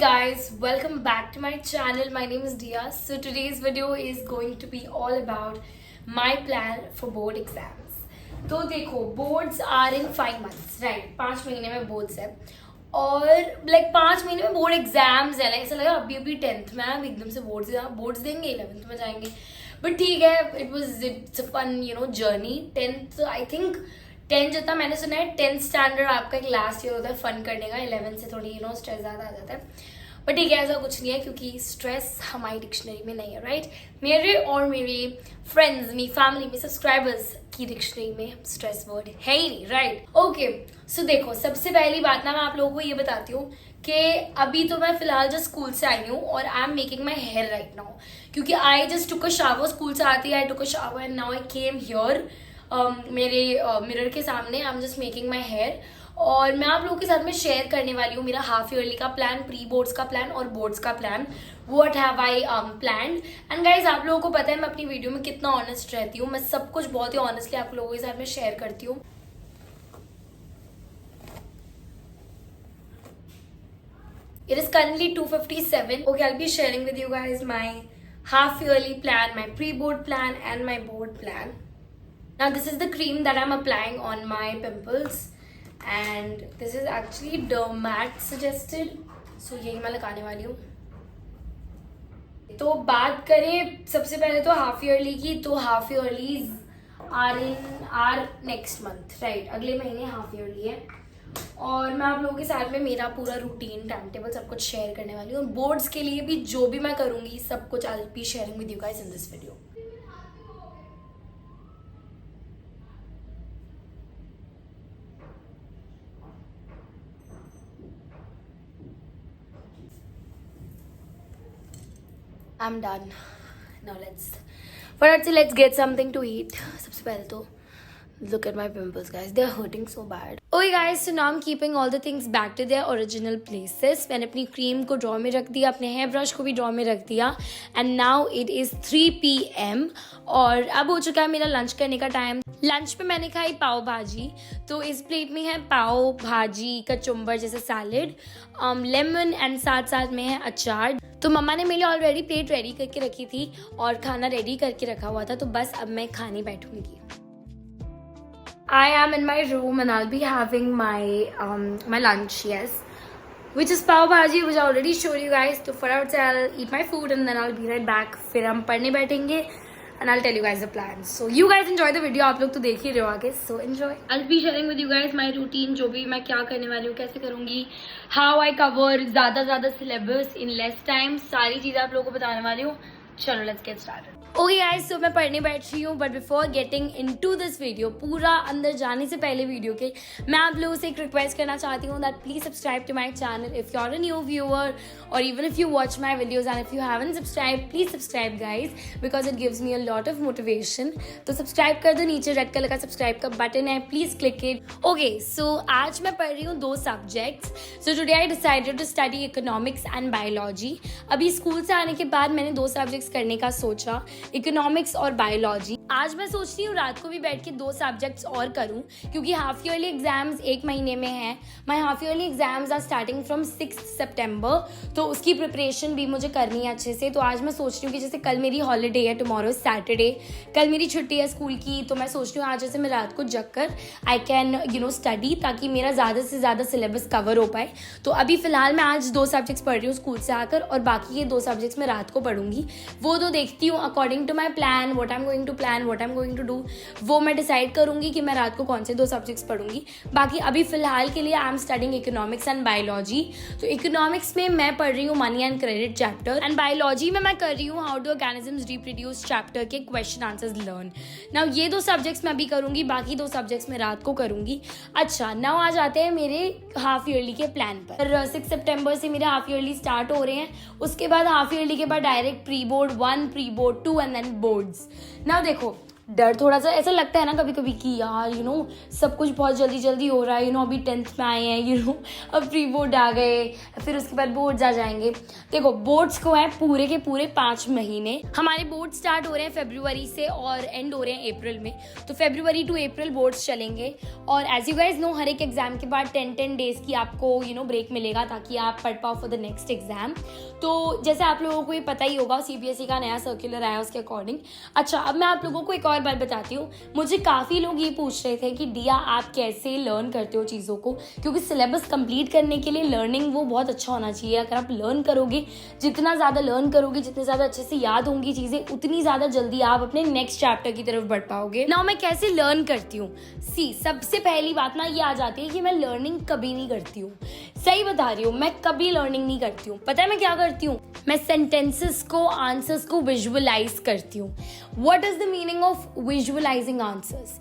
guys, welcome back to my channel. My name is Dia. So today's video is going to be all about my plan for board exams. तो देखो, boards are in 5 months, right? 5 महीने में boards है और like 5 महीने में board exams है. ऐसा लगा अभी 10th में हम एकदम से boards देंगे, 11th में जाएंगे. But ठीक है, it's a fun journey. 10th I think 10 जितना मैंने सुना है 10th स्टैंडर्ड आपका एक लास्ट ईयर होता है फन करने का. 11th से थोड़ी स्ट्रेस ज़्यादा आ जाता है. बट ठीक है, ऐसा कुछ नहीं है क्योंकि स्ट्रेस हमारी डिक्शनरी में नहीं है, राइट? मेरे और मेरे फ्रेंड्स, मेरी फैमिली में सब्सक्राइबर्स की डिक्शनरी में स्ट्रेस वर्ड है ही नहीं, राइट? ओके, सो देखो, सबसे पहली बात ना मैं आप लोगों को ये बताती हूँ कि अभी तो मैं फिलहाल जस्ट स्कूल से आई हूँ और I am making my hair right now, क्योंकि I just took a shower. School से आती है I took a shower and now I came here मेरे मिरर के सामने. I am just making my hair और मैं आप लोगों के साथ में शेयर करने वाली हूँ मेरा हाफ ईयरली का प्लान, प्री बोर्ड्स का प्लान और बोर्ड्स का plan. What have I planned. And guys, आप लोगों को पता है मैं अपनी वीडियो में कितना ऑनेस्ट रहती हूँ. मैं सब कुछ बहुत ही ऑनेस्टली आप लोगों के साथ में शेयर करती हूँ. It is currently 2:57. Okay, I'll be sharing with you guys my half yearly plan, my pre-board plan and my board plan. Now this is the cream that I'm applying on my pimples and this is actually Dermat suggested. So यही मैं लगाने वाली हूँ. तो बात करें सबसे पहले तो हाफ ईयरली की, तो half yearlies are next month, right? अगले महीने हाफ ईयरली है और मैं आप लोगों के साथ में मेरा पूरा रूटीन, टाइम टेबल सब कुछ शेयर करने वाली हूँ. और बोर्ड्स के लिए भी जो भी मैं करूँगी सब कुछ I will be sharing with you guys in this video. I'm done. Now let's get something to eat. सबसे पहले तो look at my pimples, guys. They're hurting so bad. Okay guys, so now I'm keeping all the things back to their original places. मैंने अपनी cream को draw में रख दिया, अपने हेयर ब्रश को भी ड्रॉ में रख दिया. And now it is 3 PM और अब हो चुका है मेरा लंच करने का टाइम. लंच पे मैंने खाई पाव भाजी. तो इस प्लेट में है पाव भाजी, कचुम्बर जैसे सैलेड, लेमन एंड साथ साथ में है अचार. तो मम्मा ने मेरे लिए ऑलरेडी प्लेट रेडी करके रखी थी और खाना रेडी करके रखा हुआ था. तो बस अब मैं खाने बैठूंगी. I am in my room and I'll be having my lunch, yes, which is pav bhaji, which I already showed you guys. So for now, I'll eat my food and then I'll be right back. फिर हम पढ़ने बैठेंगे and I'll tell you guys the plans. So you guys enjoy the video. आप लोग तो देख ही रहे हो आगे, so enjoy. I'll be sharing with you guys my routine, जो भी मैं क्या करने वाली हूँ, कैसे करूँगी, how I cover ज़्यादा syllabus in less time. सारी चीज़ें आप लोगों को बताने वाली हूँ. चलो let's get started. Okay guys, तो मैं पढ़ने बैठ रही हूँ. But before getting into this video, पूरा अंदर जाने से पहले वीडियो के मैं आप लोगों से एक रिक्वेस्ट करना चाहती हूँ that please subscribe to my channel if you are a new viewer और even if you watch my videos and if you haven't subscribe, please subscribe guys because it gives me a lot of motivation. तो subscribe कर दो, नीचे red colour का subscribe का button है, please click it. Okay, so आज मैं पढ़ रही हूँ 2 subjects. So today I decided to study economics and biology. अभी स्कूल से आने के बाद मैंने 2 सब्जेक्ट्स करने का सोचा, इकोनॉमिक्स और बायोलॉजी. आज मैं सोच रही हूँ रात को भी बैठ के 2 सब्जेक्ट्स और करूँ क्योंकि हाफ ईयरली एग्जाम्स 1 महीने में है. My half yearly exams are starting from 6 September. तो उसकी प्रिपरेशन भी मुझे करनी है अच्छे से. तो आज मैं सोच रही हूँ कि जैसे कल मेरी हॉलीडे है, टुमारो सैटरडे, कल मेरी छुट्टी है स्कूल की. तो मैं सोच रही हूँ आज जैसे मैं रात को जग कर आई कैन स्टडी ताकि मेरा ज़्यादा से ज़्यादा सिलेबस कवर हो पाए. तो अभी फिलहाल मैं आज 2 सब्जेक्ट्स पढ़ रही हूँ स्कूल से आकर और बाकी ये 2 सब्जेक्ट्स मैं रात को पढ़ूंगी. वो तो देखती हूँ according to my plan, what I am going to plan, what I am going to do. वो मैं डिसाइड करूंगी कि मैं रात को कौन से 2 सब्जेक्ट्स पढ़ूंगी. बाकी अभी फिलहाल के लिए I am studying economics and biology. तो इकोनॉमिक्स में मैं पढ़ रही हूँ money and credit chapter and biology में मैं कर रही हूँ how do organisms reproduce chapter के क्वेश्चन आंसर्स लर्न. नाउ ये 2 सब्जेक्ट्स मैं अभी करूंगी, बाकी 2 सब्जेक्ट्स मैं रात को करूंगी. अच्छा, नाउ आ जाते हैं मेरे हाफ ईयरली के प्लान पर. 6 सितंबर से मेरे हाफ ईयरली स्टार्ट हो रहे हैं. उसके बाद हाफ ईयरली के बाद direct pre board 1, pre board 2 and then boards. Now देखो, डर थोड़ा सा ऐसा लगता है ना कभी कभी कि यार सब कुछ बहुत जल्दी जल्दी हो रहा है, अभी 10th में आए हैं, अब प्री बोर्ड आ गए, फिर उसके बाद बोर्ड्स आ जाएंगे। देखो बोर्ड्स को है पूरे के पूरे 5 महीने। हमारे बोर्ड स्टार्ट हो रहे हैं फरवरी से और एंड हो रहे हैं अप्रैल में। तो फरवरी टू अप्रैल बोर्ड्स चलेंगे और एज यू गाइज नो हर एक एग्जाम के बाद 10 डेज की आपको ब्रेक मिलेगा ताकि आप पढ़ पाओ फॉर द नेक्स्ट एग्जाम। तो जैसे आप लोगों को ये पता ही होगा, CBSE का नया सर्कुलर आया उसके अकॉर्डिंग। अच्छा, अब मैं आप लोगों को एक और बात बताती हूँ। मुझे काफ़ी लोग ये पूछ रहे थे कि दिया आप कैसे लर्न करते हो चीज़ों को, क्योंकि सिलेबस कंप्लीट करने के लिए लर्निंग वो बहुत अच्छा होना चाहिए। अगर आप लर्न करोगे, जितना ज़्यादा लर्न करोगे, जितने ज़्यादा अच्छे से याद होंगी चीज़ें, उतनी ज़्यादा जल्दी आप अपने नेक्स्ट चैप्टर की तरफ बढ़ पाओगे। नाउ मैं कैसे लर्न करती हूँ? सबसे पहली बात ना ये आ जाती है कि मैं लर्निंग कभी नहीं करती हूँ। सही बता रही हूँ, मैं कभी लर्निंग नहीं करती हूँ। पता है मैं क्या करती हूँ? मैं सेंटेंसेस को, आंसर्स को विजुअलाइज करती हूँ। What is the meaning of visualizing answers?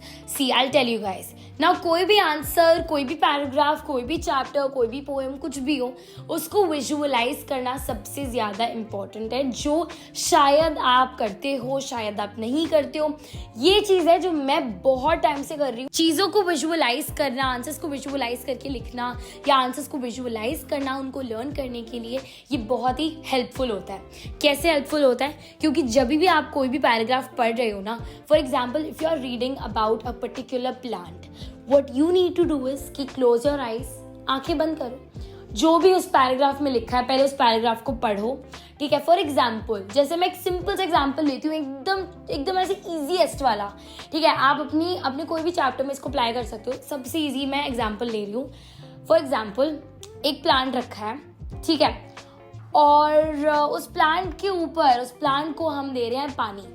I tell you guys. Now कोई भी आंसर, कोई भी पैराग्राफ, कोई भी चैप्टर, कोई भी पोएम, कुछ भी हो, उसको विजुअलाइज करना सबसे ज्यादा इंपॉर्टेंट है, जो शायद आप करते हो, शायद आप नहीं करते हो। ये चीज है जो मैं बहुत टाइम से कर रही हूँ। चीजों को विजुअलाइज करना, आंसर्स को विजुअलाइज करके लिखना या आंसर्स को विजुअलाइज करना उनको लर्न करने के लिए, ये बहुत ही हेल्पफुल होता है। कैसे हेल्पफुल होता है? क्योंकि जब भी आप कोई भी पैराग्राफ पढ़ रहे हो ना, for example if you are reading about a particular plant, what you need to do is कि क्लोज योर आइज, आंखें बंद करो, जो भी उस पैराग्राफ में लिखा है पहले उस पैराग्राफ को पढ़ो। ठीक है, फॉर एग्जाम्पल जैसे मैं एक सिंपल सा एग्जाम्पल लेती हूँ, एकदम ऐसे इजीएस्ट वाला। ठीक है, आप अपने कोई भी चैप्टर में इसको अप्लाई कर सकते हो। सबसे इजी मैं एग्जाम्पल ले रही हूँ। फॉर एग्जाम्पल एक प्लांट रखा है, ठीक है, और उस प्लांट के ऊपर, उस प्लांट को हम दे रहे हैं पानी।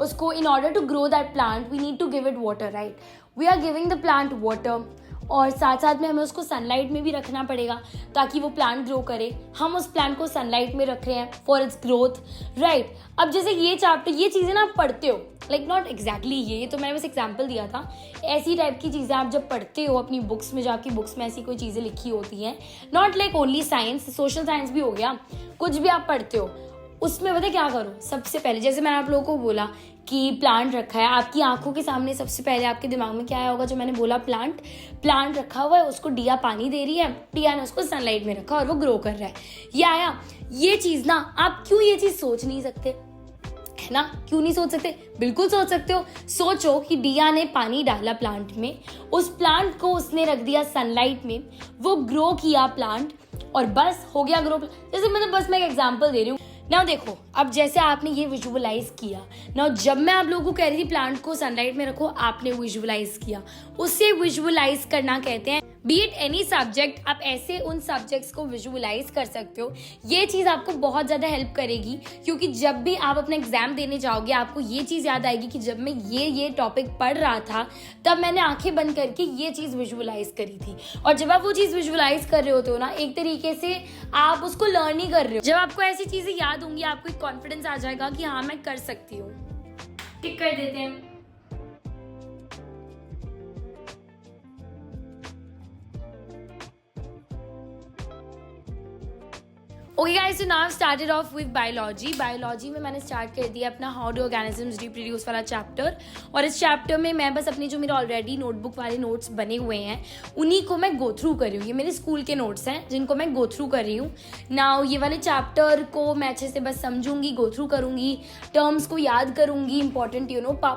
उसको in order to grow that plant we need to give it water, right? We are giving the plant water और साथ साथ में हमें उसको सनलाइट में भी रखना पड़ेगा ताकि वो प्लांट ग्रो करे। हम उस प्लांट को सनलाइट में रख रहे हैं फॉर इट्स ग्रोथ, राइट? अब जैसे ये चैप्टर, ये चीज़ें ना आप पढ़ते हो, लाइक नॉट एग्जैक्टली ये तो मैंने बस एग्जाम्पल दिया था। ऐसी टाइप की चीज़ें आप जब पढ़ते हो अपनी बुक्स में, जाके बुक्स में ऐसी कोई चीज़ें लिखी होती हैं, not like only science, social science भी हो गया, कुछ भी आप पढ़ते हो, उसमें पता क्या करो? सबसे पहले जैसे मैंने आप लोगों को बोला कि प्लांट रखा है आपकी आंखों के सामने, सबसे पहले आपके दिमाग में क्या आया होगा? जो मैंने बोला प्लांट रखा हुआ है, उसको डिया पानी दे रही है, डिया ने उसको सनलाइट में रखा और वो ग्रो कर रहा है, ये आया। ये चीज़ ना, आप क्यों ये चीज़ सोच नहीं सकते? है ना, क्यों नहीं सोच सकते? बिल्कुल सोच सकते हो। सोचो कि डिया ने पानी डाला प्लांट में, उस प्लांट को उसने रख दिया सनलाइट में, वो ग्रो किया प्लांट और बस हो गया ग्रो। जैसे बस मैं एक एग्जांपल दे रही हूँ ना। देखो अब जैसे आपने ये विजुअलाइज किया ना, जब मैं आप लोगों को कह रही थी प्लांट को सनलाइट में रखो, आपने विजुअलाइज किया, उससे विजुअलाइज करना कहते हैं। बी इट एनी सब्जेक्ट, आप ऐसे उन सब्जेक्ट्स को विजुअलाइज कर सकते हो। ये चीज़ आपको बहुत ज़्यादा हेल्प करेगी, क्योंकि जब भी आप अपना एग्जाम देने जाओगे आपको ये चीज़ याद आएगी कि जब मैं ये टॉपिक पढ़ रहा था तब मैंने आंखें बंद करके ये चीज़ विजुअलाइज करी थी। और जब आप वो चीज़ विजुअलाइज कर रहे होते हो ना, एक तरीके से आप उसको लर्न ही कर रहे हो। जब आपको ऐसी चीज़ें याद होंगी, आपको एक कॉन्फिडेंस आ जाएगा कि हाँ मैं कर सकती हूँ। टिक कर देते हैं। Okay guys, so now I started off with biology में मैंने स्टार्ट कर दिया अपना हाउ डू ऑर्गेनिजम्स रिप्रोड्यूस वाला चैप्टर। और इस चैप्टर में मैं बस अपने जो मेरे ऑलरेडी नोटबुक वाले नोट्स बने हुए हैं उन्हीं को मैं गो थ्रू कर रही हूँ। ये मेरे स्कूल के नोट्स हैं जिनको मैं गो थ्रू कर रही हूँ। नाउ ये वाले चैप्टर को मैं अच्छे से बस समझूंगी, गो थ्रू करूँगी, टर्म्स को याद करूँगी, इंपॉर्टेंट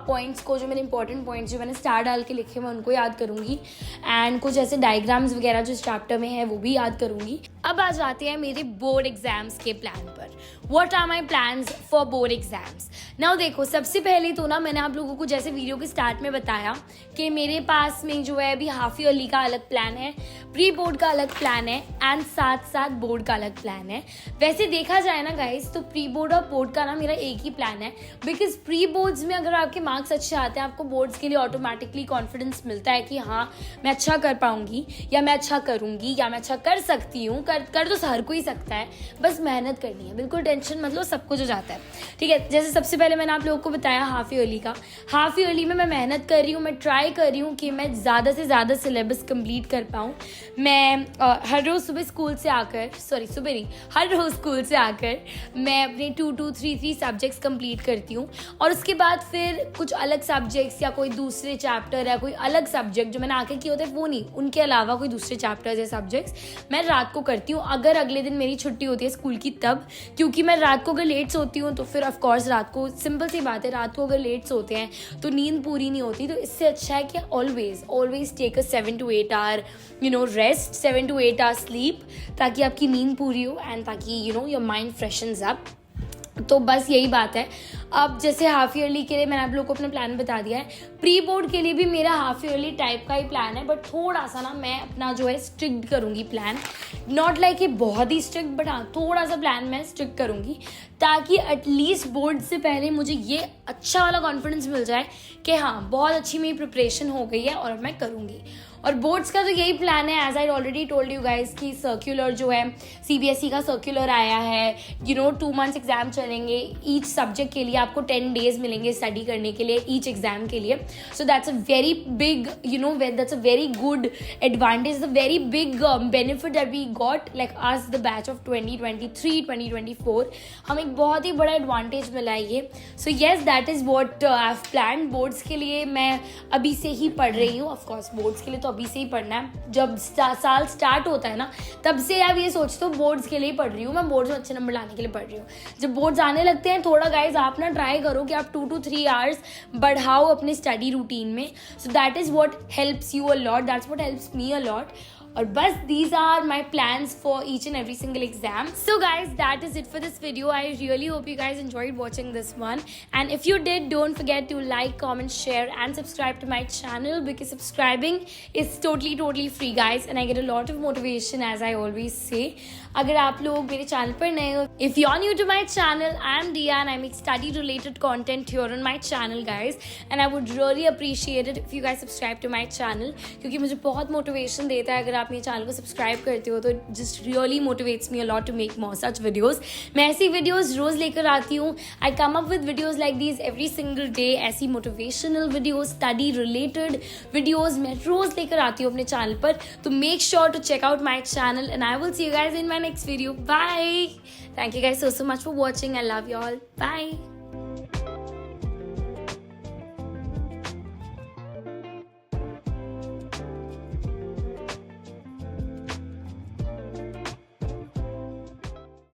पॉइंट्स को, जो मेरे इंपॉर्टेंट पॉइंट्स जो मैंने स्टार डाल के लिखे मैं उनको याद करूँगी, एंड कुछ ऐसे डायग्राम्स वगैरह जो इस चैप्टर में है वो भी याद करूँगी। अब आ जाते हैं मेरे बोर्ड एग्जाम्स के प्लान पर। What are my plans for board exams? Now देखो, सबसे पहले तो ना मैंने आप लोगों को जैसे वीडियो के स्टार्ट में बताया कि मेरे पास में जो है अभी हाफ ईयरली का अलग प्लान है, प्री बोर्ड का अलग प्लान है, एंड साथ साथ बोर्ड का अलग प्लान है। वैसे देखा जाए ना गाइस, तो प्री बोर्ड और बोर्ड का ना मेरा एक ही प्लान है, बिकॉज प्री बोर्ड्स में अगर आपके मार्क्स अच्छे आते हैं आपको बोर्ड्स के लिए ऑटोमेटिकली कॉन्फिडेंस मिलता है कि हाँ मैं अच्छा कर पाऊंगी, या मैं अच्छा करूंगी, या मैं अच्छा कर सकती हूँ। कर तो हर कोई सकता है, बस मेहनत करनी है, बिल्कुल टेंशन मतलब सब कुछ हो जाता है, ठीक है। जैसे सबसे पहले मैंने आप लोगों को बताया हाफ ईयरली का, हाफ ईयरली में मैं मेहनत कर रही हूँ, मैं ट्राई कर रही हूँ कि मैं ज़्यादा से ज़्यादा सिलेबस कंप्लीट कर पाऊँ। मैं हर रोज़ सुबह स्कूल से आकर, सुबह नहीं, हर रोज़ स्कूल से आकर मैं अपने 2-3 सब्जेक्ट्स कंप्लीट करती हूँ, और उसके बाद फिर कुछ अलग सब्जेक्ट्स या कोई दूसरे चैप्टर या कोई अलग सब्जेक्ट जो मैंने आके किए होते हैं वो नहीं, उनके अलावा कोई दूसरे चैप्टर्स या सब्जेक्ट्स मैं रात को करती हूँ, अगर अगले दिन मेरी छुट्टी होती है स्कूल की तब। क्योंकि मैं रात को अगर लेट सोती हूँ तो फिर ऑफकोर्स रात को, सिंपल सी बात है, रात को अगर लेट सोते हैं तो नींद पूरी नहीं होती। तो इससे अच्छा है कि always take a 7 to 8 hour rest, 7 to 8 hour sleep, ताकि आपकी नींद पूरी हो एंड ताकि योर माइंड फ्रेशन्स अप। तो बस यही बात है। अब जैसे हाफ ईयरली के लिए मैंने आप लोगों को अपना प्लान बता दिया है, प्री बोर्ड के लिए भी मेरा हाफ ईयरली टाइप का ही प्लान है, बट थोड़ा सा ना मैं अपना जो है स्ट्रिक्ट करूँगी प्लान, नॉट लाइक ये बहुत ही स्ट्रिक्ट, बट हाँ थोड़ा सा प्लान मैं स्ट्रिक्ट करूँगी, ताकि एटलीस्ट बोर्ड से पहले मुझे ये अच्छा वाला कॉन्फिडेंस मिल जाए कि हाँ बहुत अच्छी मेरी प्रिपरेशन हो गई है और मैं करूँगी। और बोर्ड्स का तो यही प्लान है, as I already told you guys, कि सर्क्यूलर जो है CBSE का सर्क्यूलर आया है, 2 months एग्जाम चलेंगे, ईच सब्जेक्ट के लिए आपको 10 days मिलेंगे स्टडी करने के लिए, ईच एग्जाम के लिए। So that's a very big that's a very good advantage, a very big benefit that we got, like आज द बैच ऑफ 2023-2024, हमें एक बहुत ही बड़ा एडवांटेज मिला है ये। So yes, that is what I have plan. Boards के लिए मैं अभी से ही पढ़ रही हूँ, ऑफकोर्स बोर्ड्स के लिए तो अभी से ही पढ़ना है, जब साल स्टार्ट होता है ना तब से आप ये सोचते हो बोर्ड्स के लिए ही पढ़ रही हूँ, मैं बोर्ड्स में अच्छे नंबर लाने के लिए पढ़ रही हूँ। जब बोर्ड्स आने लगते हैं थोड़ा गाइज आप ना ट्राई करो कि आप 2 to 3 आवर्स बढ़ाओ अपने स्टडी रूटीन में। So that is what helps you a lot, that's what helps me a lot. और बस these are my plans for each and every single exam. So guys, that is it for this video. I really hope you guys enjoyed watching this one, and if you did, don't forget to like, comment, share and subscribe to my channel, because subscribing is totally free guys, and I get a lot of motivation, as I always say. अगर आप लोग मेरे channel पर नए हो, if you are new to my channel, I am Dia and I make study related content here on my channel guys, and I would really appreciate it if you guys subscribe to my channel, क्योंकि मुझे बहुत motivation देता है अगर आप मेरे channel को subscribe करते हो, तो just really motivates me a lot to make more such videos. मैं ऐसी वीडियोस रोज लेकर आती हूँ, I come up with videos like these every single day, ऐसी motivational videos, study related videos मैं रोज लेकर आती हूँ अपने चैनल पर। तो make sure to check out my channel and I will see you guys in my next video. Bye. Thank you guys so much for watching. I love you all. Bye.